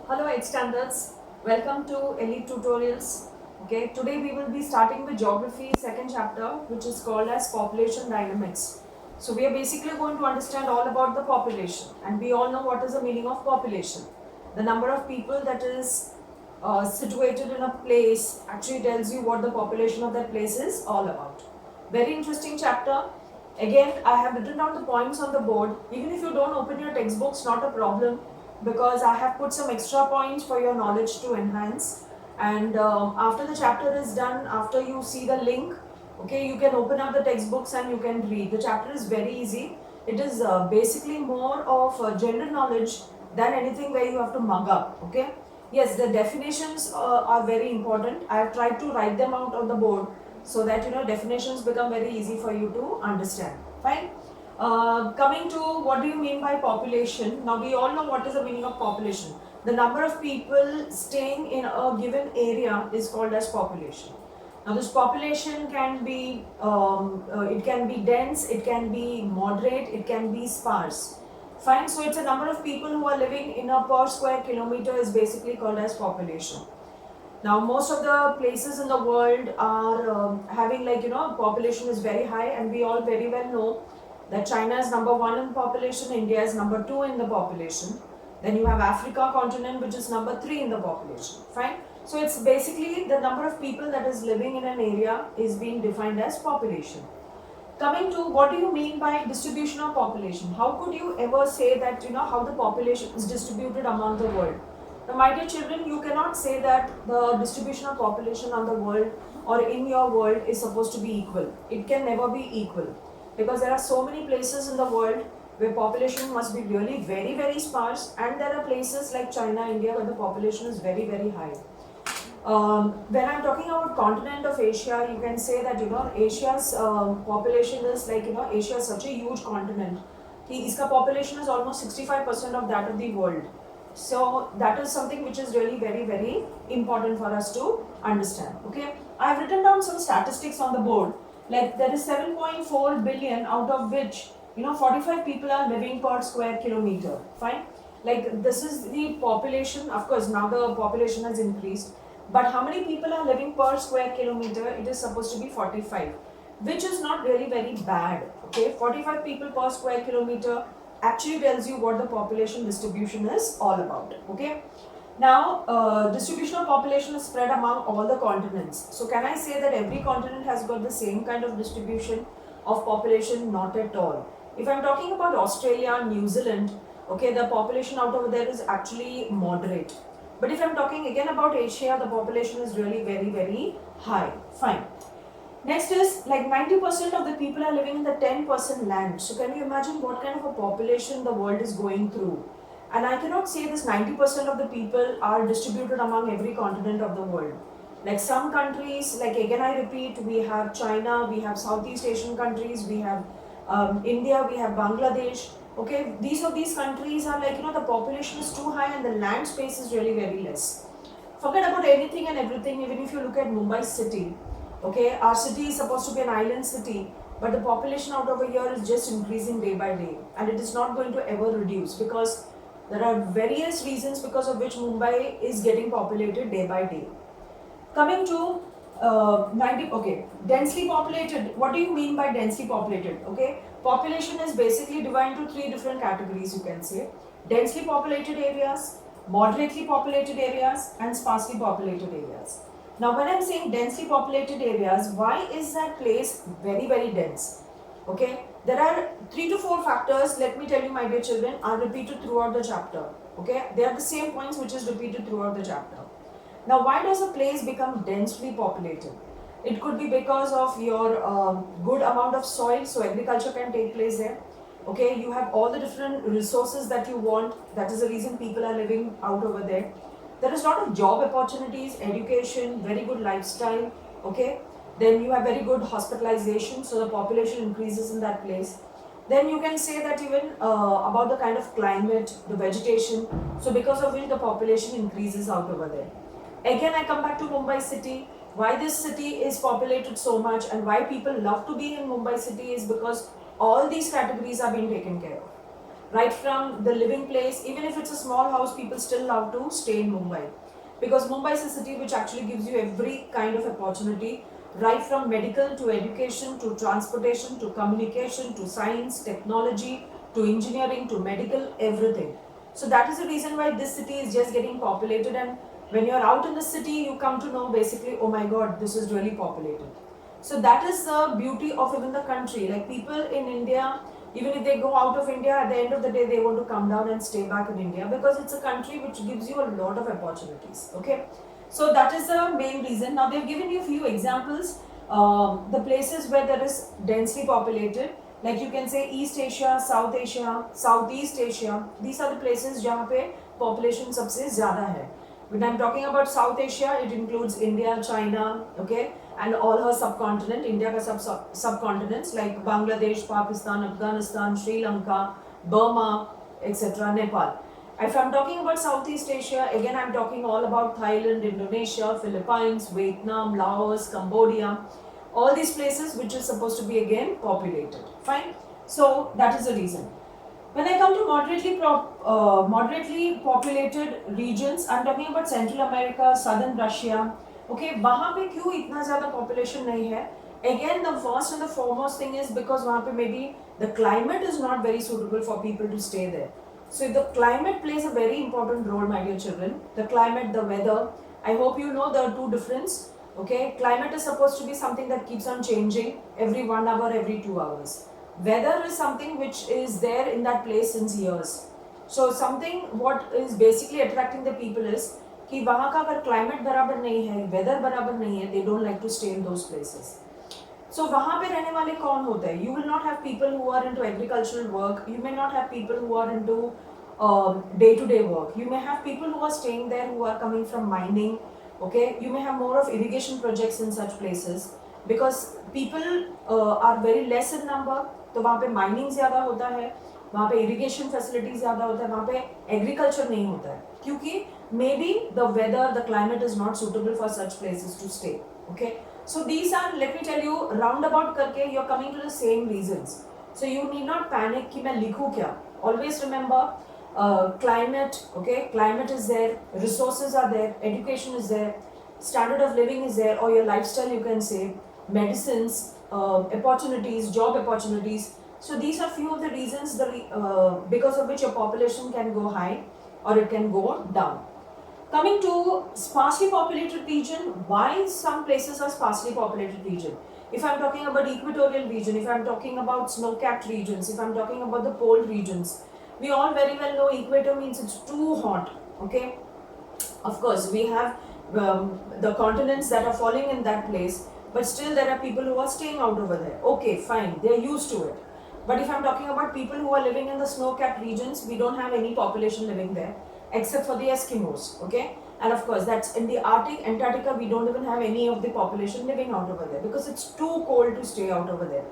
Hello 8 standards, welcome to Elite Tutorials. Okay, today we will be starting with geography second chapter, which is called as population dynamics. So we are basically going to understand all about the population, and we all know what is the meaning of population. The number of people that is situated in a place actually tells you what the population of that place is all about. Very interesting chapter. Again, I have written down the points on the board. Even if you don't open your textbooks, not a problem, because I have put some extra points for your knowledge to enhance. And after the chapter is done, after you see the link, okay, you can open up the textbooks and you can read. The chapter is very easy. It is basically more of general knowledge than anything where you have to mug up. Okay. Yes, the definitions are very important. I have tried to write them out on the board so that definitions become very easy for you to understand. Fine. Coming to what do you mean by population? Now we all know what is the meaning of population. The number of people staying in a given area is called as population. Now this population can be it can be dense, it can be moderate, it can be sparse. Fine. So it's a number of people who are living in a per square kilometer is basically called as population. Now, most of the places in the world are having population is very high, and we all very well know that China is number one in population, India is number two in the population. Then you have Africa continent, which is number three in the population. Fine. So it's basically the number of people that is living in an area is being defined as population. Coming to what do you mean by distribution of population? How could you ever say that how the population is distributed among the world? Now, my dear children, you cannot say that the distribution of population on the world or in your world is supposed to be equal. It can never be equal, because there are so many places in the world where population must be really very, very sparse, and there are places like China, India, where the population is very, very high. When I'm talking about continent of Asia, you can say that Asia's population is Asia is such a huge continent. Its population is almost 65% of that of the world. So that is something which is really very, very important for us to understand. Okay, I have written down some statistics on the board. Like there is 7.4 billion, out of which 45 people are living per square kilometer. Fine. Like this is the population. Of course, now the population has increased, but how many people are living per square kilometer? It is supposed to be 45, which is not really very bad. Okay, 45 people per square kilometer actually tells you what the population distribution is all about. Okay. Now, distribution of population is spread among all the continents. So, can I say that every continent has got the same kind of distribution of population? Not at all. If I'm talking about Australia, New Zealand, okay, the population out over there is actually moderate. But if I'm talking again about Asia, the population is really very, very high. Fine. Next is like 90% of the people are living in the 10% land. So can you imagine what kind of a population the world is going through? And I cannot say this 90% of the people are distributed among every continent of the world. Like some countries, like again I repeat, we have China, we have Southeast Asian countries, we have India, we have Bangladesh. Okay, these countries are like the population is too high and the land space is really very less. Forget about anything and everything. Even if you look at Mumbai city, okay, our city is supposed to be an island city, but the population out over here is just increasing day by day, and it is not going to ever reduce, because there are various reasons because of which Mumbai is getting populated day by day. Coming to 90, okay, densely populated. What do you mean by densely populated? Okay, population is basically divided into three different categories, you can say. Densely populated areas, moderately populated areas, and sparsely populated areas. Now, when I'm saying densely populated areas, why is that place very, very dense? Okay, there are 3 to 4 factors, let me tell you, my dear children, are repeated throughout the chapter. Okay, they are the same points which is repeated throughout the chapter. Now, why does a place become densely populated? It could be because of your good amount of soil, so agriculture can take place there. Okay, you have all the different resources that you want. That is the reason people are living out over there. There is a lot of job opportunities, education, very good lifestyle. Okay, then you have very good hospitalization, so the population increases in that place. Then you can say that even about the kind of climate, the vegetation, so because of which the population increases out over there. Again, I come back to Mumbai city. Why this city is populated so much and why people love to be in Mumbai city is because all these categories are being taken care of. right from the living place. Even if it's a small house, people still love to stay in Mumbai, because Mumbai is a city which actually gives you every kind of opportunity, right from medical to education to transportation to communication to science, technology to engineering to medical, everything. So that is the reason why this city is just getting populated, and when you're out in the city, you come to know basically, oh my god, this is really populated. So that is the beauty of even the country. Like people in India, even if they go out of India, at the end of the day, they want to come down and stay back in India, because it's a country which gives you a lot of opportunities. Okay, so that is the main reason. Now they've given you a few examples. The places where there is densely populated, like you can say East Asia, South Asia, Southeast Asia. These are the places जहाँ पे population सबसे ज़्यादा है. When I'm talking about South Asia, it includes India, China, okay, and all her subcontinent. India का subcontinents like Bangladesh, Pakistan, Afghanistan, Sri Lanka, Burma, etc., Nepal. If I'm talking about Southeast Asia, again I'm talking all about Thailand, Indonesia, Philippines, Vietnam, Laos, Cambodia, all these places which is supposed to be again populated. Fine. So that is the reason. When I come to moderately populated regions, I'm talking about Central America, Southern Russia. Okay, वहाँ पे क्यों इतना ज़्यादा population नहीं है? Again, the first and the foremost thing is because वहाँ पे maybe the climate is not very suitable for people to stay there. So the climate plays a very important role, my dear children. The climate, the weather. I hope you know there are two difference. Okay, climate is supposed to be something that keeps on changing every 1 hour, every 2 hours. Weather is something which is there in that place since years. So something what is basically attracting the people is कि वहाँ का अगर climate बराबर नहीं है, weather बराबर नहीं है, they don't like to stay in those places. So वहाँ पे रहने वाले कौन होते हैं? You will not have people who are into agricultural work. You may not have people who are into day-to-day work. You may have people who are staying there who are coming from mining. Okay, you may have more of irrigation projects in such places because people are very less in number. तो वहाँ पे mining ज़्यादा होता है, वहाँ पे irrigation facility ज़्यादा होता है, वहाँ पे एग्रीकल्चर नहीं होता है क्योंकि maybe the weather the climate is not suitable for such places to stay. Okay, so these are, let me tell you, round about करके you are coming to the same reasons. So you need not panic कि मैं लिखूँ क्या. Always remember climate, okay, climate is there, resources are there, education is there, standard of living is there, or your lifestyle you can say, medicines, opportunities, job opportunities. So these are few of the reasons because of which your population can go high or it can go down. Coming to sparsely populated region, why some places are sparsely populated region? If I'm talking about equatorial region, if I'm talking about snow-capped regions, if I'm talking about the pole regions, we all very well know equator means it's too hot, okay? Of course, we have the continents that are falling in that place, but still there are people who are staying out over there. Okay, fine, they're used to it. But if I'm talking about people who are living in the snow-capped regions, we don't have any population living there, except for the Eskimos, okay? And of course, that's in the Arctic, Antarctica, we don't even have any of the population living out over there because it's too cold to stay out over there.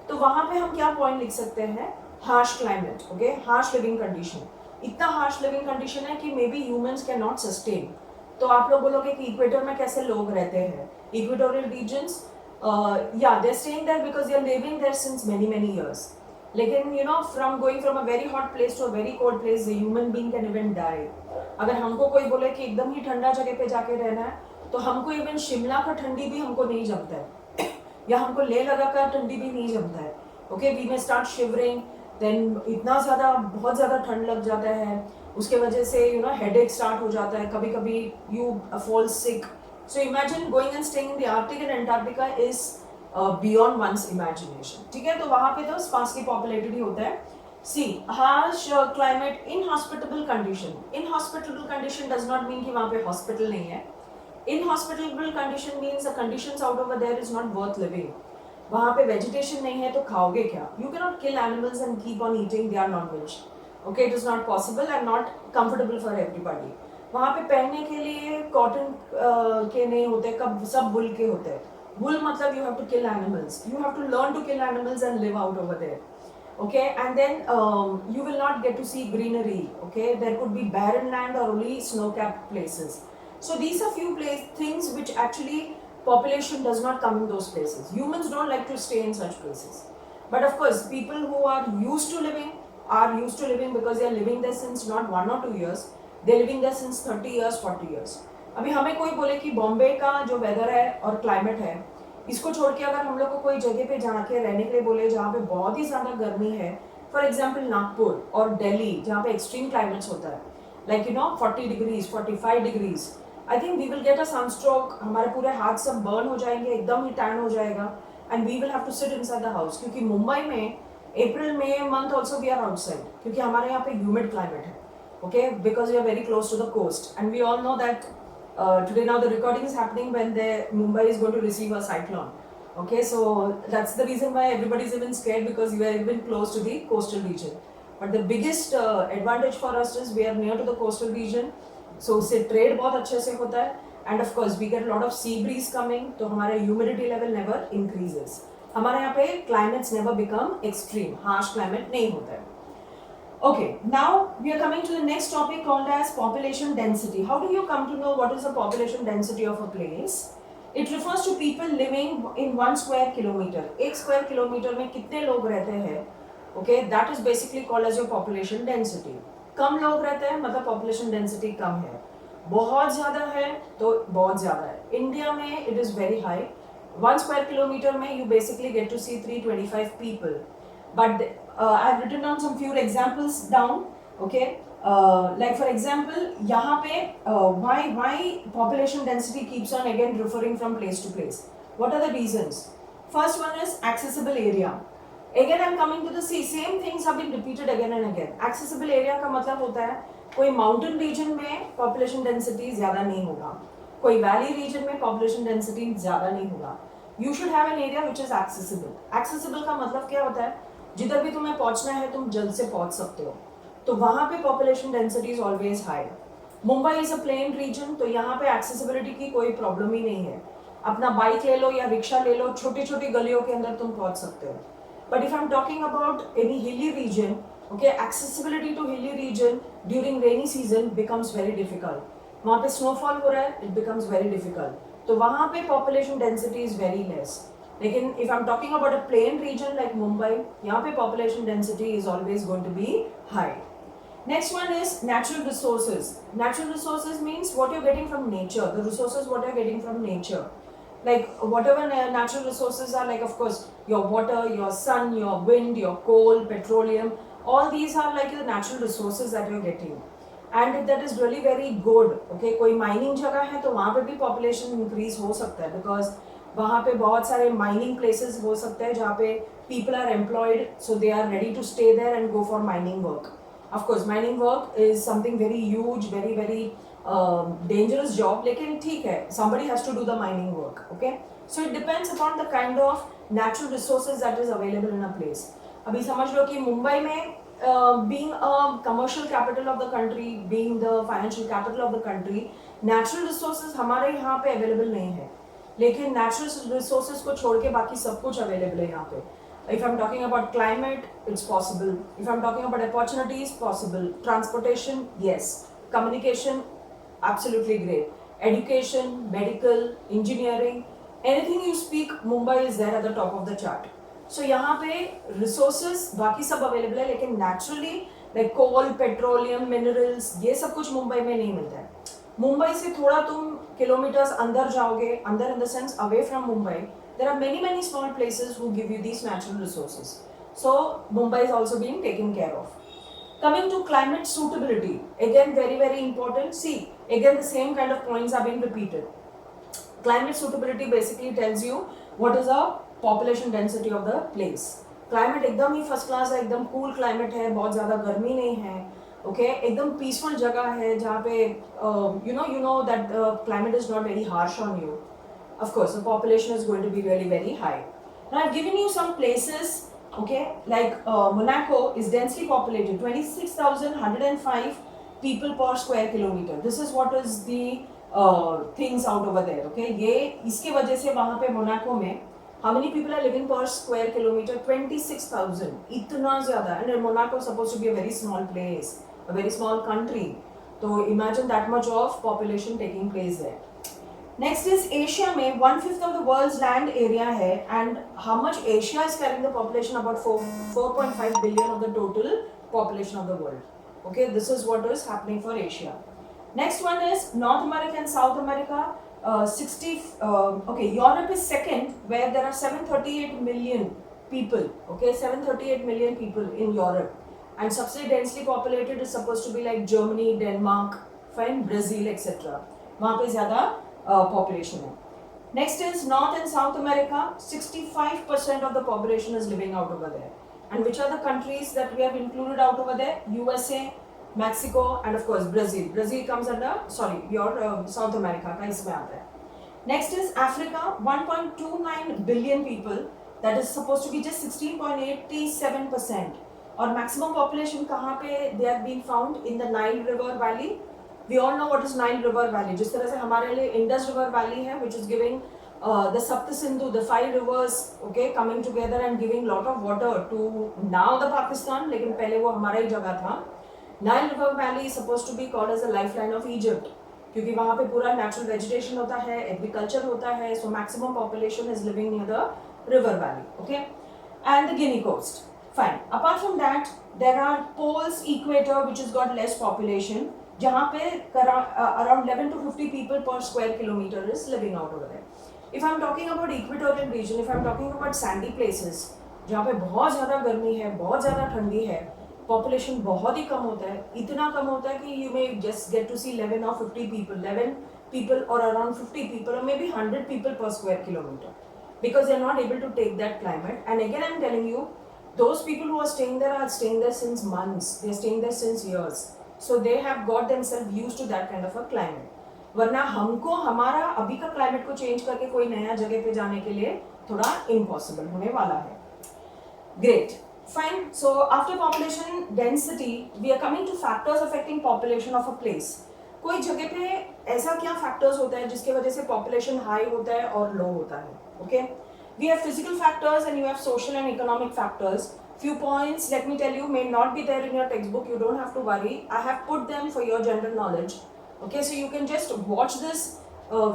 तो वहाँ पे हम क्या point लिख सकते हैं? Harsh climate, okay? Harsh living condition. इतना harsh living condition है कि maybe humans cannot sustain. तो आप लोग बोलोगे कि इक्वेटर में कैसे लोग रहते हैं? Equatorial regions, yeah, they're staying there because they're living there since many years. लेकिन you know, from going from a very hot place to a very cold place, the human being can even die. अगर हमको कोई बोले कि एकदम ही ठंडा जगह पे जाके रहना है, तो हमको इवन शिमला का ठंडी भी हमको नहीं जमता है, या हमको लेह लद्दाख का ठंडी भी नहीं जमता है. Okay, we may start shivering, then इतना ज़्यादा बहुत ज़्यादा ठंड लग जाता है, उसके वजह से you know headache start हो जाता है, कभी-कभी you fall sick. So imagine going and staying in the Arctic and Antarctica is beyond one's imagination. ठीक है, तो वहाँ पे तो sparsely populated ही होता है. See, harsh climate, inhospitable condition. Inhospitable condition does not mean कि वहाँ पे hospital नहीं है. Inhospitable condition means the conditions out over there is not worth living. वहाँ पे vegetation नहीं है तो खाओगे क्या? You cannot kill animals and keep on eating their non-veg. Okay, it is not possible and not comfortable for everybody. वहाँ पे पहनने के लिए cotton के नहीं होते, कब सब wool के होते हैं. Wool मतलब you have to kill animals. You have to learn to kill animals and live out over there. Okay, and then you will not get to see greenery. Okay, there could be barren land or only snow-capped places. So these are few things which actually population does not come in those places. Humans don't like to stay in such places. But of course, people who are used to living are used to living because they are living there since not 1 or 2 years, they are living there since 30 years, 40 years. अभी हमें कोई बोले कि बॉम्बे का जो weather है और climate है, इसको छोड़ के अगर हम लोग को कोई जगह पे जाके रहने के लिए बोले जहाँ पे बहुत ही ज़्यादा गर्मी है, फॉर एग्जाम्पल नागपुर और दिल्ली जहाँ पे एक्सट्रीम क्लाइमेट्स होता है, like 40 degrees 45 degrees, I think we will get a sunstroke, हमारे पूरे हाथ सब बर्न हो जाएंगे, एकदम ही टैन हो जाएगा, and we will have to sit inside the house. क्योंकि मुंबई में April May month also we are outside, क्योंकि हमारे यहाँ पे ह्यूमिड क्लाइमेट है, okay, because we are very close to the coast, and we all know that today now the recording is happening when the Mumbai is going to receive a cyclone. Okay, so that's the reason why everybody is even scared, because we are even close to the coastal region. But the biggest advantage for us is we are near to the coastal region, so उससे trade बहुत अच्छे से होता है, and of course we get a lot of sea breeze coming, तो हमारा humidity level never increases. हमारे यहाँ पे climates never become extreme, harsh climate नहीं होता है. Okay, now we are coming to the next topic called as population density. How do you come to know what is the population density of a place? It refers to people living in 1 square kilometer. 1 square kilometer में कितने लोग रहते हैं? Okay, that is basically called as your population density. कम लोग रहते हैं मतलब population density कम है. बहुत ज़्यादा है तो बहुत ज़्यादा है. इंडिया में it is very high. 1 square kilometer में you basically get to see 325 people. But I have written down some few examples down, okay, like for example यहाँ पे why population density keeps on again referring from place to place. What are the reasons? First one is accessible area. Again I'm coming to the same things have been repeated again and again. Accessible area का मतलब होता है कोई mountain region में population density ज़्यादा नहीं होगा, कोई valley region में population density ज़्यादा नहीं होगा. You should have an area which is accessible. Accessible का मतलब क्या होता है? जिधर भी तुम्हें पहुंचना है तुम जल्द से पहुंच सकते हो, तो वहां पे population density is always high. Mumbai is a plain reason, तो यहाँ पे एक्सेसिबिलिटी की कोई प्रॉब्लम ही नहीं है. अपना बाइक ले लो या रिक्शा ले लो, छोटी छोटी गलियों के अंदर तुम पहुंच सकते हो. But if I am talking about any hilly region, okay, accessibility to hilly region during rainy season becomes very difficult. वहाँ पे स्नोफॉल हो रहा है, इट बिकम्स वेरी डिफिकल्ट, तो वहाँ पे population density is very less. लेकिन if I'm talking about a plain region like Mumbai, यहाँ पे population density is always going to be high. Next one is natural resources. Natural resources means what you're getting from nature. The resources what you're getting from nature. Like whatever natural resources are, like of course your water, your sun, your wind, your coal, petroleum. All these are like the natural resources that you're getting. And if that is really very good, okay, कोई mining जगह है तो वहाँ पे भी population increase हो सकता है, because वहाँ पे बहुत सारे माइनिंग प्लेसेस हो सकते हैं जहाँ पे people are employed, so they are ready to stay there and go for mining work. Of course mining work is something very huge, very very dangerous job, लेकिन ठीक है, somebody has to do the mining work, okay. So it depends upon the kind of natural resources that is available in a place. अभी समझ लो कि मुंबई में being a commercial capital of the country, being the financial capital of the country, natural resources हमारे यहाँ पे available नहीं है, लेकिन नेचुरल रिसोर्सेज को छोड़ के बाकी सब कुछ अवेलेबल है यहाँ पे. If I am talking about climate, it's possible. If I am talking about opportunities, possible. Transportation, yes. Communication, absolutely great. Education, medical, engineering, anything you speak, Mumbai is there at the top of the chart. So यहाँ पे resources बाकी सब available है, लेकिन naturally like coal, petroleum, minerals, ये सब कुछ मुंबई में नहीं मिलता है. मुंबई से थोड़ा तुम किलोमीटर्स अंदर जाओगे, अंदर in the sense away from Mumbai, there are many small places who give you these natural resources. So Mumbai is also being taken care of. Coming to climate suitability, again very important. See, again the same kind of points are being repeated. Climate suitability basically tells you what is the population density of the place. Climate एकदम ही first class है, एकदम cool climate है, बहुत ज़्यादा गर्मी नहीं है, okay, एकदम पीसफुल जगह है जहाँ पे you know that the climate is not very harsh on you. Of course, the population is going to be really very high. Now I've given you some places, okay, like Monaco is densely populated, 26,105 people per square kilometer. This is what is the things out over there, okay. ये इसके वजह से वहाँ पे Monaco में how many people are living per square kilometer? 26,000. इतना ज़्यादा. And Monaco is supposed to be a very small place, a very small country. So imagine that much of population taking place there. Next is Asia में 1/5 of the world's land area है, and how much Asia is carrying the population? About 4.5 billion of the total population of the world. Okay, this is what is happening for Asia. Next one is North America and South America. 60. Okay, Europe is second, where there are 738 million people. Okay, 738 million people in Europe, and सबसे densely populated is supposed to be like Germany, Denmark, fine, Brazil, etc. वहाँ पे ज़्यादा population है. Next is North and South America. 65% of the population is living out over there. And which are the countries that we have included out over there? USA, Mexico, and of course Brazil. Brazil comes under, sorry, your South America का इसमें आता है. Next is Africa. 1.29 billion people. That is supposed to be just 16.87%. और maximum population कहाँ पे they have been found? In the Nile River Valley. We all know what is Nile River Valley. जिस तरह से हमारे लिए Indus River Valley है, which is giving the Sapta Sindhu, the 5 rivers, okay, coming together and giving lot of water to now the Pakistan. लेकिन पहले वो हमारा ही जगह था. Nile River Valley is supposed to be called as the lifeline of Egypt, क्योंकि वहाँ पे पूरा natural vegetation होता है, agriculture होता है, so maximum population is living near the river valley, okay, and the Guinea coast. Fine. Apart from that, there are poles, equator, which has got less population, जहाँ पे around 11 to 50 people per square kilometer is living out over there. If I'm talking about equatorial region, if I'm talking about sandy places, जहाँ पे बहुत ज़्यादा गर्मी है, बहुत ज़्यादा ठंडी है, population बहुत ही कम होता है, इतना कम होता है कि you may just get to see 11 or 50 people, 11 people or around 50 people or maybe 100 people per square kilometer, because they are not able to take that climate. And again I'm telling you, those people who are staying there since months, they are staying there since years, so they have got themselves used to that kind of a climate. वरना हमको हमारा अभी का climate को change करके कोई नया जगह पे जाने के लिए थोड़ा इम्पॉसिबल होने वाला है. Great, fine. So after population density we are coming to factors affecting population of a place. कोई जगह पे ऐसा क्या फैक्टर्स होता है जिसके वजह से पॉपुलेशन हाई होता है और लो होता है. Okay, we have physical factors and you have social and economic factors. Few points, let me tell you, may not be there in your textbook. You don't have to worry. I have put them for your general knowledge. Okay, so you can just watch this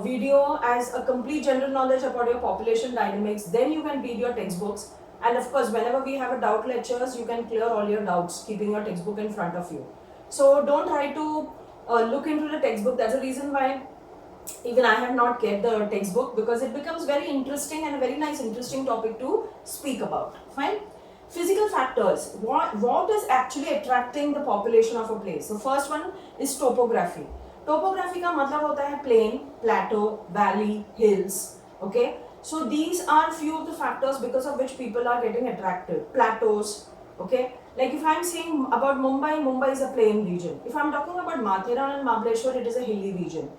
video as a complete general knowledge about your population dynamics. Then you can read your textbooks. And of course, whenever we have a doubt lectures, you can clear all your doubts, keeping your textbook in front of you. So don't try to look into the textbook. That's the reason why even I have not kept the textbook, because it becomes very interesting and a very nice interesting topic to speak about. Fine. Physical factors. What is actually attracting the population of a place? The first one is topography. Topography का मतलब होता है plain, plateau, valley, hills. Okay, so these are few of the factors because of which people are getting attracted. Plateaus. Okay, like if I'm saying about Mumbai, Mumbai is a plain region. If I'm talking about Matheran and Mahabaleshwar, it is a hilly region.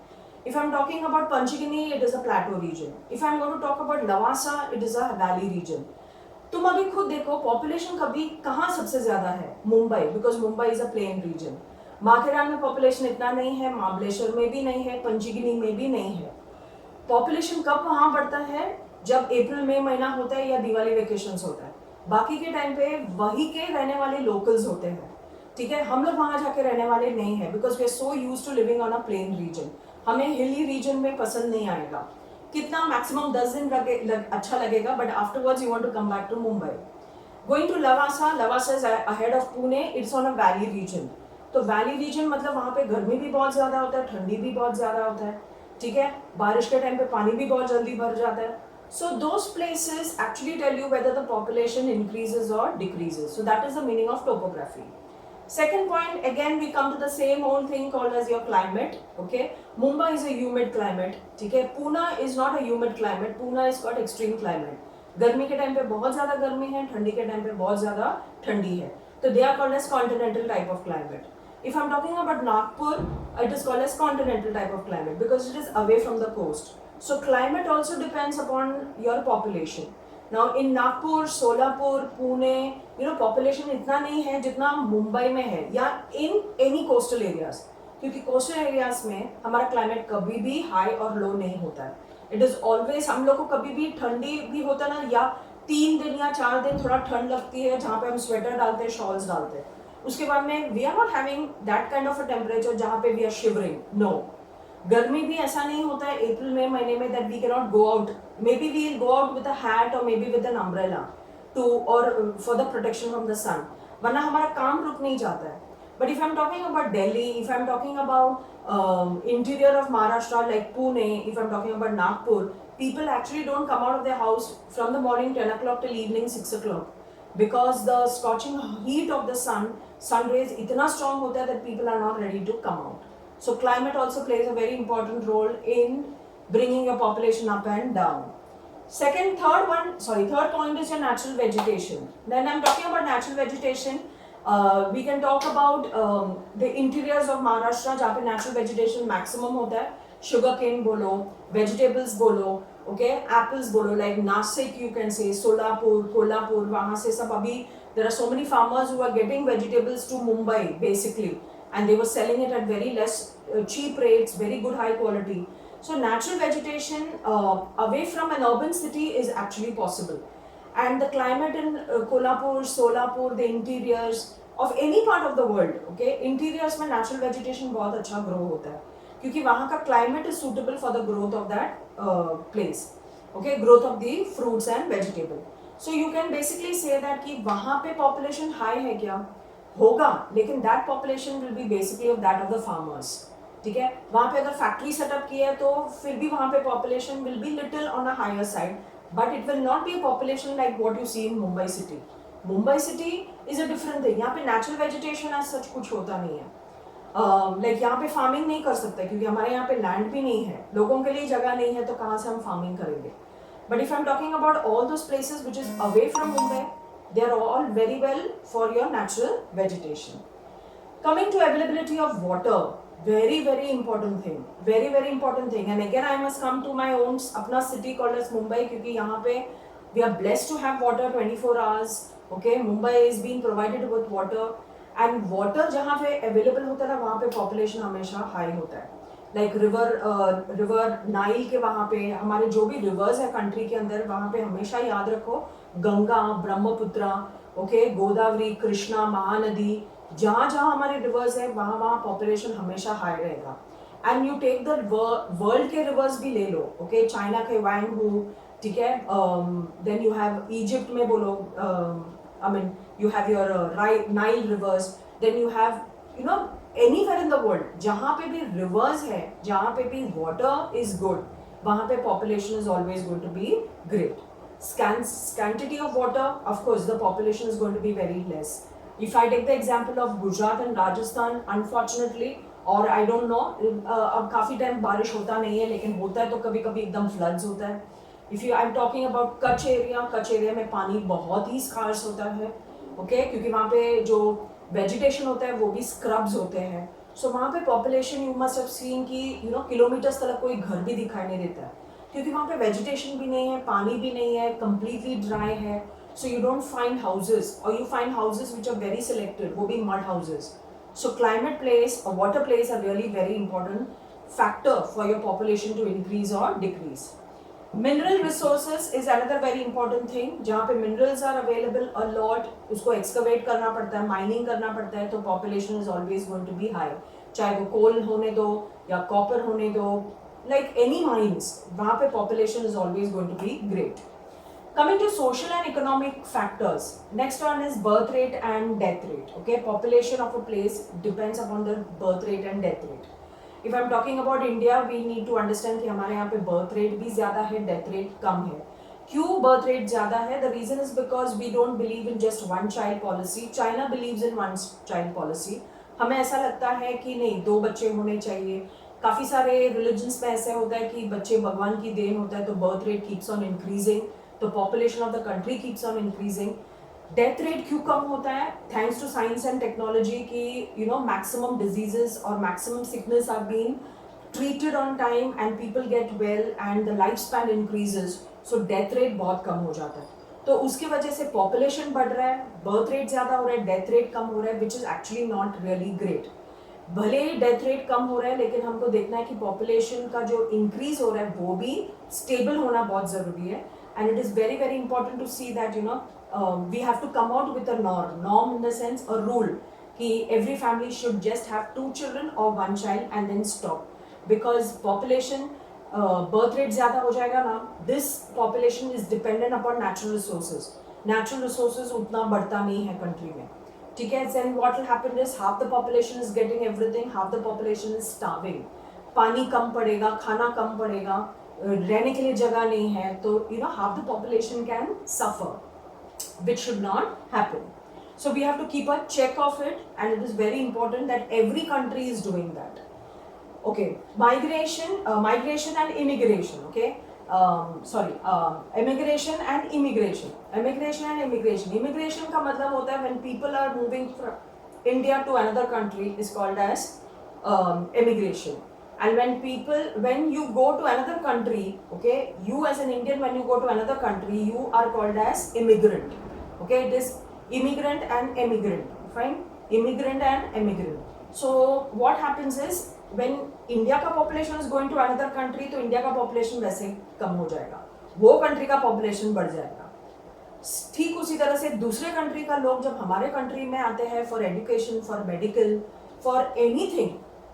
If I'm talking about Panchgani, it is a plateau region. If I'm going to talk about Lavasa, it is a valley region. तुम अभी खुद देखो population कभी कहाँ सबसे ज्यादा है? Mumbai, because Mumbai is a plain reason. Matheran में पॉपुलेशन इतना नहीं है, महाबलेश्वर में भी नहीं है, पंचगिनी में भी नहीं है. पॉपुलेशन कब वहाँ बढ़ता है? जब अप्रैल मई महीना होता है या दिवाली वेकेशंस होता है. बाकी के टाइम पे वही के रहने वाले लोकल्स होते हैं. ठीक है, हम लोग वहाँ जाके रहने वाले नहीं है, because we are so used to living on a plain region. हमें हिली रीजन में पसंद नहीं आएगा. कितना मैक्सिमम 10 दिन अच्छा लगेगा, but afterwards you want to come back to Mumbai. Going to Lavasa, Lavasa is ahead of Pune. It's on a valley region. तो वैली रीजन मतलब वहाँ पे गर्मी भी बहुत ज़्यादा होता है, ठंडी भी बहुत ज़्यादा होता है. ठीक है, बारिश के टाइम पे पानी भी बहुत जल्दी भर जाता है. So those places actually tell you whether the population increases और decreases. So that is the meaning of topography. Second point, again we come to the same old thing called as your climate. Okay, Mumbai is a humid climate. ठीक है, Pune is not a humid climate. Pune is got extreme climate. गर्मी के time पे बहुत ज़्यादा गर्मी है, ठंडी के टाइम पे बहुत ज़्यादा ठंडी है. तो they are called as continental type of climate. If I'm talking about Nagpur, it is called as continental type of climate because it is away from the coast. So climate also depends upon your population. Now in Nagpur, Solapur, Pune, population इतना नहीं है जितना मुंबई में है या in any coastal areas, क्योंकि coastal areas में हमारा climate कभी भी high और low नहीं होता है. It is always, हम लोग को कभी भी ठंडी भी होता है ना, या 3 दिन या 4 दिन थोड़ा ठंड लगती है जहाँ पे हम स्वेटर डालते हैं, शॉल्स डालते हैं. उसके बाद में we are not having that kind of a temperature जहाँ पे we are shivering. No. गर्मी भी ऐसा नहीं होता है अप्रैल में महीने में that we cannot go out. Maybe we will go out with a hat or maybe with an umbrella to or for the protection from the sun. वरना हमारा काम रुक नहीं जाता है. But if I'm talking about Delhi, if I'm talking about interior of Maharashtra like Pune, if I'm talking about Nagpur, people actually don't come out of their house from the morning 10 o'clock till evening 6 o'clock because the scorching heat of the sun rays इतना strong होता है that people are not ready to come out. So climate also plays a very important role in bringing your population up and down. Third point is your natural vegetation. Then I'm talking about natural vegetation. We can talk about the interiors of Maharashtra जहाँ पे natural vegetation maximum होता है. Sugar cane बोलो, vegetables बोलो, okay, apples बोलो, like Nasik you can say, Solapur, Kolhapur, वहाँ से सब अभी there are so many farmers who are getting vegetables to Mumbai basically, and they were selling it at very less cheap rates, very good high quality. So natural vegetation away from an urban city is actually possible. And the climate in Kolhapur, Solapur, the interiors of any part of the world, okay, interiors में natural vegetation बहुत अच्छा grow होता है क्योंकि वहाँ का climate is suitable for the growth of that place, okay, growth of the fruits and vegetable. So you can basically say that कि वहाँ पे population high है क्या होगा, लेकिन that population will be basically of that of the farmers. ठीक है, वहाँ पे अगर फैक्ट्री सेटअप की है तो फिर भी वहाँ पे population will be little on a higher side, but it will not be a population like what you see in Mumbai city. Mumbai city is a different thing. यहाँ पे नेचुरल वेजिटेशन एज सच कुछ होता नहीं है. लाइक यहाँ पे farming नहीं कर सकते क्योंकि हमारे यहाँ पे लैंड भी नहीं है, लोगों के लिए जगह नहीं है, तो कहाँ से हम फार्मिंग करेंगे. But if I am talking about all those places which is away from Mumbai, they are all very well for your natural vegetation. Coming to availability of water, very important thing, very important thing. And again I must come to my own अपना city called as Mumbai क्योंकि यहाँ पे we are blessed to have water 24 hours. Okay, Mumbai is being provided with water, and water जहाँ पे available होता है ना वहाँ पे population हमेशा high होता है. Like river नाइल के वहाँ पे हमारे जो भी rivers है country के अंदर, वहाँ पे हमेशा याद रखो गंगा, ब्रह्मपुत्रा, okay, गोदावरी, कृष्णा, महानदी, जहाँ जहाँ हमारे रिवर्स है वहाँ पॉपुलेशन हमेशा हाई रहेगा. And you take the world के रिवर्स भी ले लो, ओके, चाइना के वांगहू, ठीक है, देन यू हैव इजिप्ट में बोलो, I mean you have your Nile rivers, then you have you know anywhere in the world जहाँ पे भी रिवर्स है, जहाँ पे भी वाटर इज गुड, वहाँ पे population is always going to be great. Scarcity of water, of course the population is going to be very less. If I take the example of Gujarat and Rajasthan, unfortunately, और I don't know, अब काफ़ी time बारिश होता नहीं है, लेकिन होता है तो कभी कभी एकदम फ्लड्स होता है. If you, I'm talking about Kutch area में पानी बहुत ही स्कार्स होता है, ओके, क्योंकि वहाँ पे जो वेजिटेशन होता है वो भी स्क्रब्स होते हैं. सो वहाँ पे population you must have seen कि यू नो किलोमीटर्स तक कोई घर भी दिखाई नहीं देता है क्योंकि वहाँ पे वेजिटेशन भी नहीं है, पानी भी नहीं है, completely dry है. So you don't find houses, or you find houses which are very selected, वो भी mud houses. So climate plays or water plays a really very important factor for your population to increase or decrease. Mineral resources is another very important thing. जहाँ पे minerals are available a lot, उसको excavate करना पड़ता है, mining करना पड़ता है, तो population is always going to be high. चाहे वो coal होने दो या copper होने दो, like any mines, वहाँ पे population is always going to be great. Coming to social and economic factors, next one is birth rate and death rate. Okay, population of a place depends upon the birth rate and death rate. If I'm talking about India, we need to understand कि हमारे यहाँ पे birth rate भी ज़्यादा है, death rate कम है. क्यों birth rate ज़्यादा है? The reason is because we don't believe in just one child policy. China believes in one child policy. हमें ऐसा लगता है कि नहीं, 2 बच्चे होने चाहिए. काफ़ी सारे religions में ऐसा होता है कि बच्चे भगवान की देन होता है, तो birth rate keeps on increasing. The population of the country keeps on increasing. Death rate क्यों कम होता है? Thanks to science and technology कि you know maximum diseases or maximum sickness are being treated on time and people get well and the lifespan increases. So death rate बहुत कम हो जाता है. तो उसकी वजह से population बढ़ रहा है, birth rate ज़्यादा हो रहा है, death rate कम हो रहा है, which is actually not really great. भले ही डेथ रेट कम हो रहा है, लेकिन हमको देखना है कि पॉपुलेशन का जो इंक्रीज हो रहा है वो भी स्टेबल होना बहुत ज़रूरी है. And it is very important to see that you know we have to come out with a norm in the sense a rule कि every family should just have 2 children or 1 child and then stop, because population birth rate ज़्यादा हो जाएगा ना. This population is dependent upon natural resources. Natural resources उतना बढ़ता नहीं है country में, ठीक है. Then what will happen is half the population is getting everything, half the population is starving. पानी कम पड़ेगा, खाना कम पड़ेगा, रहने के लिए जगह नहीं है, तो half the population can suffer, which should not happen. So we have to keep a check of it, and it is very important that every country is doing that. Okay, migration and immigration. Okay, immigration and immigration. Immigration का मतलब होता है when people are moving from India to another country is called as immigration. And when you go to another country, okay, you as an Indian, when you go to another country, you are called as immigrant. Okay, it is immigrant and immigrant. Fine, immigrant and immigrant. So what happens is when India का population is going to another country, तो India का population वैसे ही कम हो जाएगा, वो country का population बढ़ जाएगा. ठीक उसी तरह से दूसरे कंट्री का लोग जब हमारे कंट्री में आते हैं for education, for medical, for anything,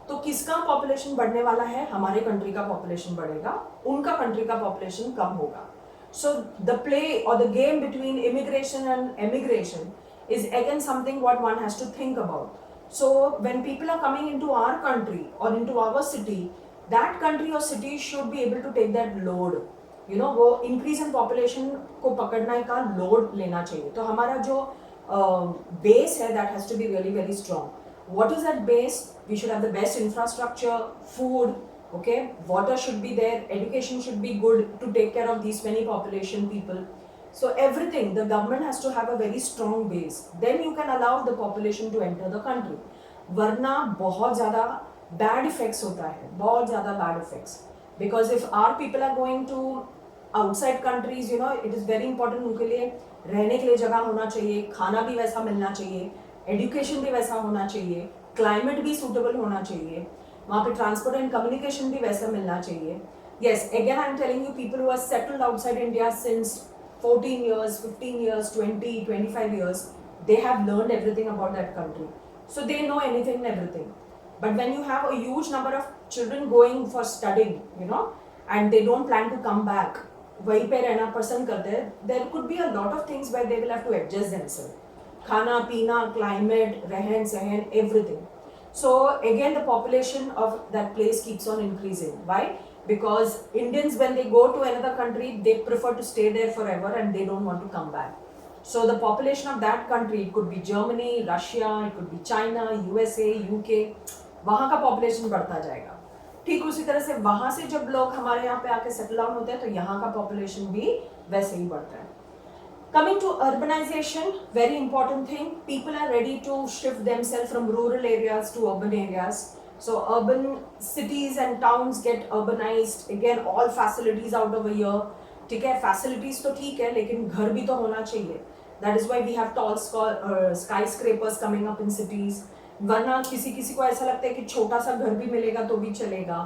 तो किसका पॉपुलेशन बढ़ने वाला है? हमारे कंट्री का पॉपुलेशन बढ़ेगा, उनका कंट्री का पॉपुलेशन कम होगा. सो द प्ले और the game between immigration and emigration is again something what one has to think about. So when people are coming into our country or into our city, that country or city should be able to take that load. वो increase in population को पकड़ने का load लेना चाहिए. तो हमारा जो base है that has to be really very strong. What is that base? We should have the best infrastructure, food, okay, water should be there, education should be good to take care of these many population people. So everything, the government has to have a very strong base. Then you can allow the population to enter the country. वरना बहुत ज़्यादा bad effects होता है, बहुत ज़्यादा bad effects. Because if our people are going to outside countries, it is very important उनके लिए रहने के लिए जगह होना चाहिए, खाना भी वैसा मिलना चाहिए, education भी वैसा होना चाहिए, climate भी suitable होना चाहिए, वहाँ पे transport and communication भी वैसा मिलना चाहिए. Yes, again I am telling you, people who are settled outside India since 14 years, 15 years, 20, 25 years, they have learned everything about that country. So they know anything and everything. But when you have a huge number of children going for studying, and they don't plan to come back, वहीं पे रहना पसंद करते हैं, there could be a lot of things where they will have to adjust themselves. खाना, पीना, climate, रहन सहन, everything. So again the population of that place keeps on increasing. Why? Because Indians, when they go to another country, they prefer to stay there forever and they don't want to come back. So the population of that country, it could be Germany, Russia, it could be China, USA, UK, वहाँ का population बढ़ता जाएगा. ठीक उसी तरह से वहाँ से जब लोग हमारे यहाँ पे आके settle down होते हैं, तो यहाँ का population भी वैसे ही बढ़ता है. Coming to urbanization, very important thing. People are ready to shift themselves from rural areas to urban areas. So urban cities and towns get urbanized. Again, all facilities out over here. ठीक है, facilities तो ठीक है, लेकिन घर भी तो होना चाहिए. That is why we have tall skyscrapers coming up in cities. वरना किसी को ऐसा लगता है कि छोटा सा घर भी मिलेगा तो भी चलेगा.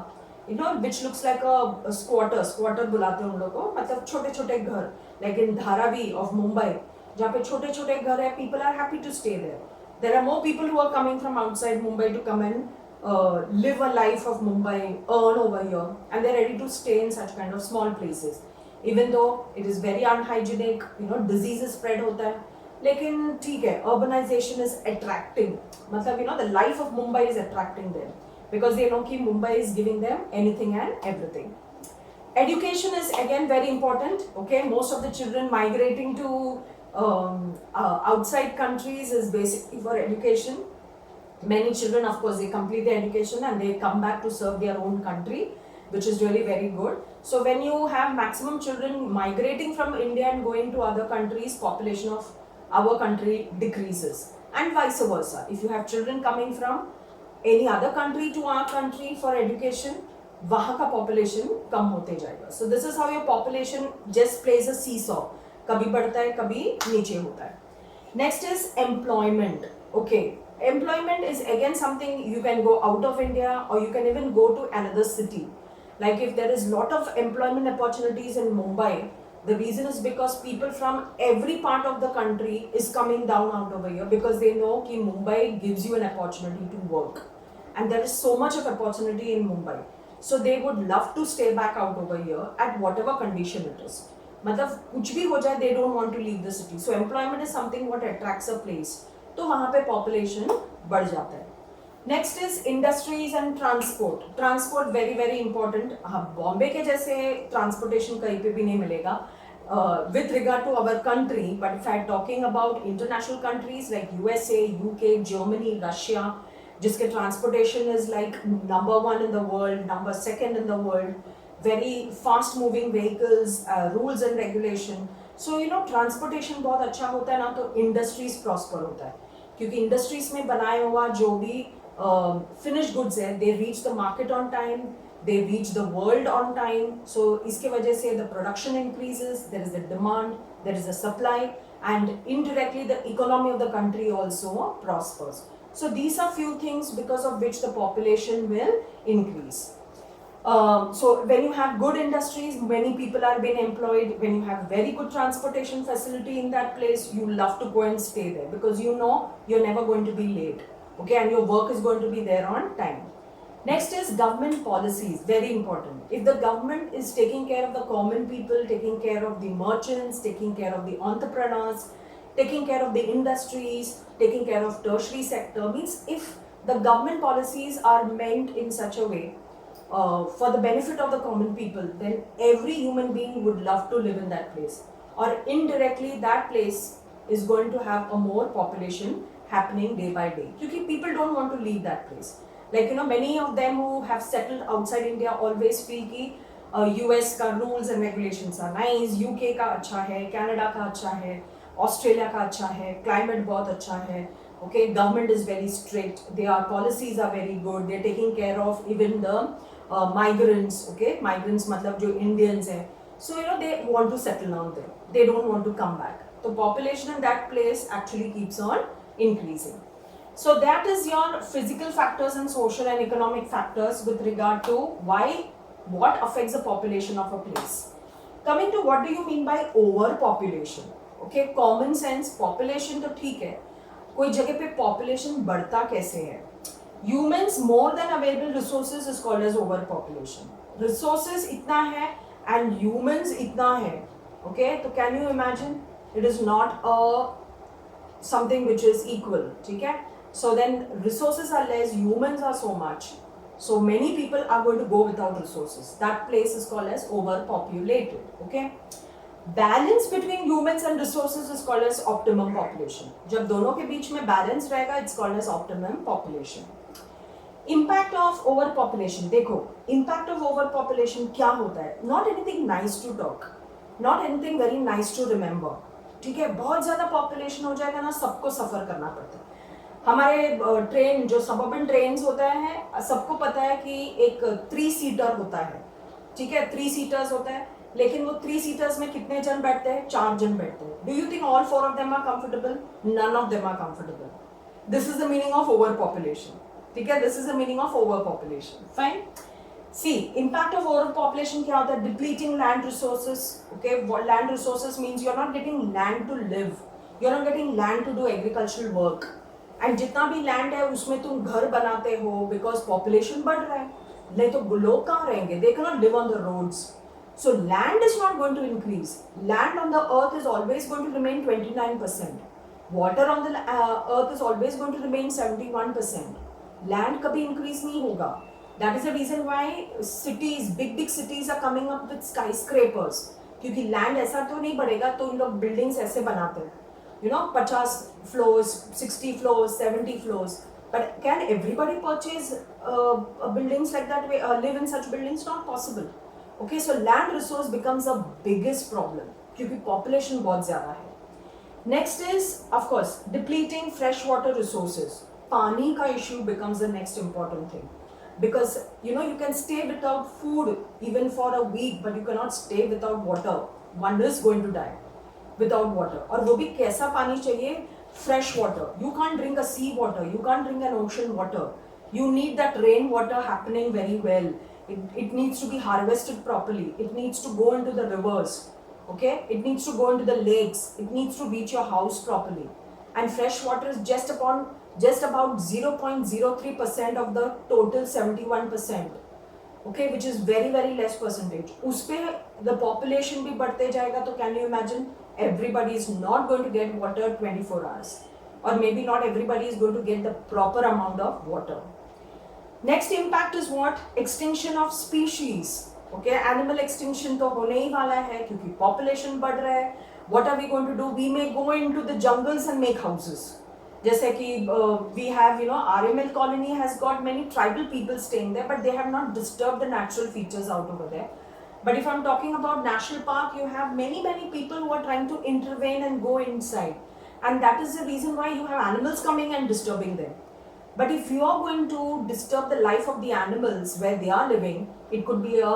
Which looks like a squatter बुलाते हैं उन लोगों को, मतलब छोटे छोटे घर. Like in Dharavi of Mumbai, जहाँ पे छोटे छोटे घर है, people are happy to stay there. There are more people who are coming from outside Mumbai to come and live a life of Mumbai, earn over here, and they're ready to stay in such kind of small places. Even though it is very unhygienic, diseases spread होता है, लेकिन ठीक है, urbanization is attracting. मतलब the life of Mumbai is attracting them because they know कि Mumbai is giving them anything and everything. Education is again very important. Okay, most of the children migrating to outside countries is basically for education. Many children, of course, they complete their education and they come back to serve their own country, which is really very good. So when you have maximum children migrating from India and going to other countries, population of our country decreases, and vice versa. If you have children coming from any other country to our country for education, वहाँ का population कम होते जाएगा. So this is how your population just plays a seesaw. कभी बढ़ता है, कभी नीचे होता है. Next is employment. Okay, employment is again something you can go out of India or you can even go to another city. Like if there is lot of employment opportunities in Mumbai, the reason is because people from every part of the country is coming down out over here because they know कि Mumbai gives you an opportunity to work, and there is so much of opportunity in Mumbai. So they would love to stay back out over here at whatever condition it is. मतलब कुछ भी हो जाए, they don't want to leave the city. So employment is something what attracts a place. तो वहां पे population बढ़ जाता है. Next is industries and transport. Transport very very important. हाँ, बॉम्बे के जैसे ट्रांसपोर्टेशन कहीं पे भी नहीं मिलेगा with regard to our country, but if I'm talking about international countries like USA, UK, Germany, Russia, जिसके transportation is like number 1 in the world, number 2 in the world, very fast moving vehicles, rules and regulation. So you know transportation बहुत अच्छा होता है ना, तो industries prosper होता है, क्योंकि industries में बनाए हुआ जो भी finished goods है, they reach the market on time, they reach the world on time. So इसके वजह से the production increases, there is the demand, there is the supply, and indirectly the economy of the country also prospers. So these are few things because of which the population will increase. So when you have good industries, many people are being employed, when you have very good transportation facility in that place, you love to go and stay there because you know you're never going to be late, okay, and your work is going to be there on time. Next is government policies, very important. If the government is taking care of the common people, taking care of the merchants, taking care of the entrepreneurs, taking care of the industries, taking care of tertiary sector, means if the government policies are meant in such a way for the benefit of the common people, then every human being would love to live in that place. Or indirectly, that place is going to have a more population happening day by day. Because people don't want to leave that place. Like, you know, many of them who have settled outside India always feel कि US का rules and regulations are nice, UK का अच्छा है, Canada का अच्छा है, Australia का अच्छा है, climate बहुत अच्छा है, okay, government is very strict, their policies are very good, they're taking care of even the migrants, okay, migrants मतलब जो Indians हैं, so you know they want to settle down there, they don't want to come back. So population in that place actually keeps on increasing. So that is your physical factors and social and economic factors with regard to what affects the population of a place. Coming to what do you mean by overpopulation? Okay, common sense, population तो ठीक है, कोई जगह पे population बढ़ता कैसे है? Humans more than available resources is called as overpopulation. Resources इतना है and humans इतना है, okay? तो can you imagine? It is not something which is equal, ठीक है? So then resources are less, humans are so much. So many people are going to go without resources. That place is called as overpopulated, okay? Balance between humans and resources is called as optimum population. जब दोनों के बीच में balance रहेगा, it's called as optimum population. Impact of overpopulation, देखो, impact of overpopulation क्या होता है? Not anything nice to talk, not anything very nice to remember. ठीक है, बहुत ज़्यादा population हो जाएगा ना, सबको suffer करना पड़ता है. हमारे ट्रेन जो सबअर्बन ट्रेन्स होता है, सबको पता है कि एक 3 सीटर होता है, ठीक है, 3 सीटर्स होता है, लेकिन वो 3 सीटर्स में कितने जन बैठते हैं? 4 जन बैठते हैं. Do you think all 4 of them are comfortable? None of them are comfortable. This is the meaning of over population, ठीक है, this is the meaning of over population. Fine. See, impact of over population क्या होता है? Depleting land resources. Okay, land resources means you are not getting land to live, you are not getting land to do agricultural work. And जितना भी land है उसमें तुम घर बनाते हो बिकॉज पॉपुलेशन बढ़ रहा है, नहीं तो लोग कहाँ रहेंगे? They can not live on the roads. So land is not going to increase. Land on the earth is always going to remain 29%. Water on the earth is always going to remain 71%. Land कभी increase नहीं होगा. That is the reason why cities, big big cities are coming up with skyscrapers, क्योंकि land ऐसा तो नहीं बढ़ेगा, तो इन लोग बिल्डिंग्स ऐसे बनाते हैं, you know, 50 floors, 60 floors, 70 floors. But can everybody purchase buildings like that, live in such buildings? Not possible. Okay, so land resource becomes the biggest problem क्योंकि population बहुत ज़्यादा है. Next is, of course, depleting freshwater resources. पानी का issue becomes the next important thing. Because, you know, you can stay without food even for a week, but you cannot stay without water. One is going to die without water. और वो भी कैसा पानी चाहिए? Fresh water. You can't drink a sea water. You can't drink an ocean water. You need that rain water happening very well. It needs to be harvested properly. It needs to go into the rivers. Okay? It needs to go into the lakes. It needs to reach your house properly. And fresh water is just about 0.03% of the total 71%. Okay, which is very very less percentage. उस पे the population भी बढ़ते जाएगा, तो can you imagine? Everybody is not going to get water 24 hours. or maybe not everybody is going to get the proper amount of water. Next impact is what? Extinction of species. Okay, animal extinction तो होने ही वाला है क्योंकि population बढ़ रहा है. What are we going to do? We may go into the jungles and make houses. जैसे कि we have, RML colony has got many tribal people staying there, but they have not disturbed the natural features out over there. But if I'm talking about national park, you have many people who are trying to intervene and go inside, and that is the reason why you have animals coming and disturbing them. But if you are going to disturb the life of the animals where they are living, it could be a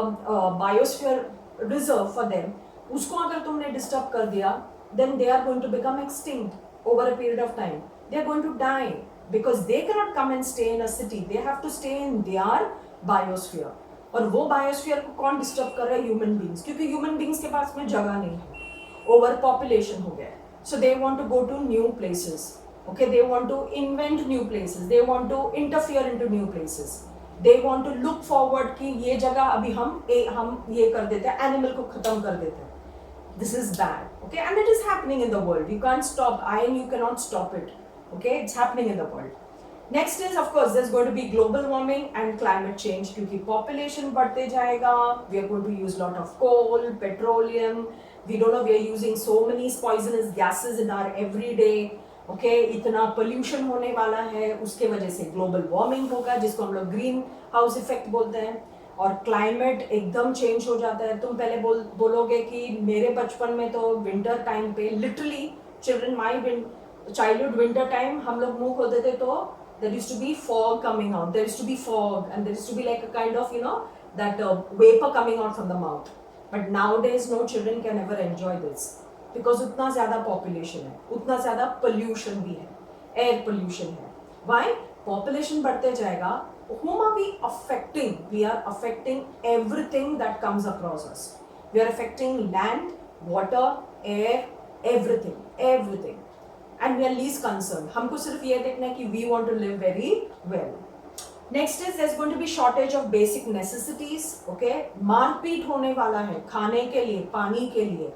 biosphere reserve for them. उसको अगर तुमने disturb कर दिया, then they are going to become extinct over a period of time. They are going to die because they cannot come and stay in a city. They have to stay in their biosphere. और वो biosphere को कौन disturb कर रहा है? Human beings. क्योंकि human beings के पास में जगह नहीं है. Overpopulation हो गया है. So they want to go to new places. Okay, they want to invent new places. They want to interfere into new places. They want to look forward कि ये जगह अभी हम ये कर देते हैं, animal को खत्म कर देते हैं. This is bad. Okay, and it is happening in the world. You can't stop. I and you cannot stop it. Okay, it's happening in the world. Next is, of course, there's going to be global warming and climate change क्योंकि population बढ़ते जाएगा. We are going to use lot of coal, petroleum. We don't know, we are using so many poisonous gases in our everyday. Okay इतना pollution होने वाला है, उसके वजह से ग्लोबल वार्मिंग होगा जिसको हम लोग ग्रीन हाउस इफेक्ट बोलते हैं, और क्लाइमेट एकदम चेंज हो जाता है. तुम पहले बोलोगे कि मेरे बचपन में तो विंटर टाइम पे literally children my childhood winter time हम लोग मुंह खोलते थे तो there used to be fog coming out, there used to be fog and there used to be like a kind of that vapor coming out from the mouth. But nowadays no children can ever enjoy this because उतना ज़्यादा population है, उतना ज़्यादा pollution भी है, air pollution है. Why? Population बढ़ते जाएगा. Whom are we affecting? We are affecting everything that comes across us. We are affecting land, water, air, everything. And we are least concerned. हमको सिर्फ ये देखना है कि we want to live very well. Next is there's going to be shortage of basic necessities. Okay, मारपीट होने वाला है खाने के लिए, पानी के लिए,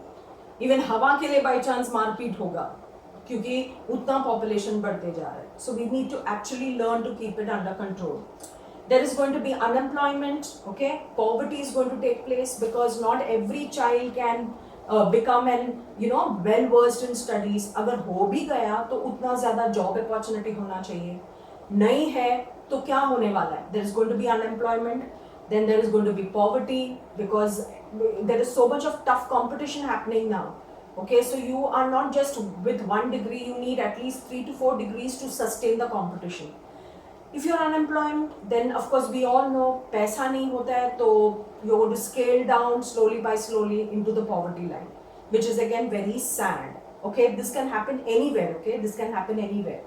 इवन हवा के लिए बाई चांस मारपीट होगा क्योंकि उतना पॉपुलेशन बढ़ते जा रहा है. So we need to actually learn to keep it under control. There is going to be unemployment. Okay, poverty is going to take place because not every child can become an well versed in studies. अगर हो भी गया तो उतना ज़्यादा job opportunity होना चाहिए. नहीं है तो क्या होने वाला है? There is going to be unemployment, then there is going to be poverty because there is so much of tough competition happening now. Okay, so you are not just with one degree, you need at least 3 to 4 degrees to sustain the competition. If you are unemployed, then of course we all know पैसा नहीं होता है तो you're going to scale down slowly by slowly into the poverty line, which is again very sad. Okay, this can happen anywhere. Okay, this can happen anywhere.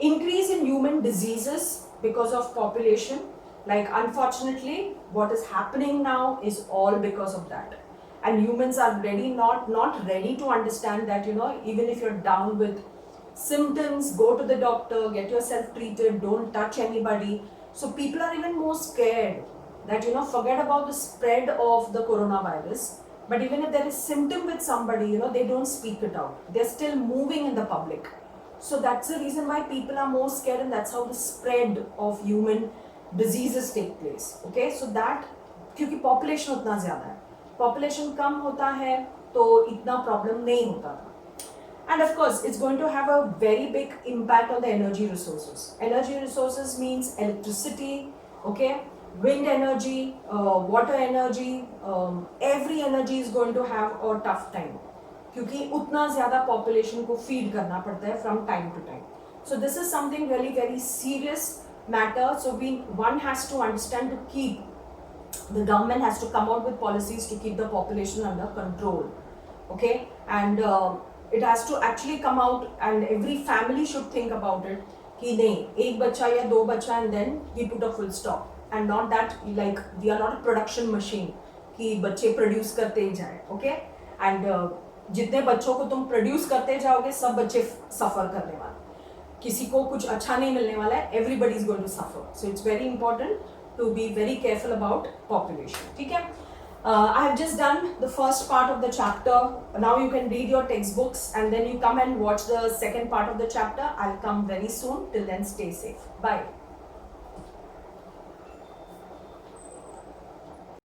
Increase in human diseases because of population. Like unfortunately, what is happening now is all because of that. And humans are not ready to understand that even if you're down with symptoms, go to the doctor, get yourself treated, don't touch anybody. So people are even more scared that forget about the spread of the coronavirus, but even if there is symptom with somebody, they don't speak it out. They're still moving in the public. So that's the reason why people are more scared, and that's how the spread of human diseases take place. Okay, so that क्योंकि population उतना ज़्यादा है, population कम होता है तो इतना problem नहीं होता था. And of course, it's going to have a very big impact on the energy resources. Energy resources means electricity, okay, wind energy, water energy, every energy is going to have a tough time. क्योंकि उतना ज़्यादा population को feed करना पड़ता है from time to time. So this is something really very serious matter. So one has to understand to keep, the government has to come out with policies to keep the population under control. Okay, and it has to actually come out, and every family should think about it कि नहीं एक बच्चा या दो बच्चा and then we put a full stop, and not that like we are not a production machine कि बच्चे produce करते ही जाए. Okay, and जितने बच्चों को तुम produce करते जाओगे सब बच्चे suffer करने वाले, किसी को कुछ अच्छा नहीं मिलने वाला है. Everybody is going to suffer. So it's very important to be very careful about population. ठीक है. I have just done the first part of the chapter. Now you can read your textbooks and then you come and watch the second part of the chapter. I'll come very soon. Till then, stay safe. Bye.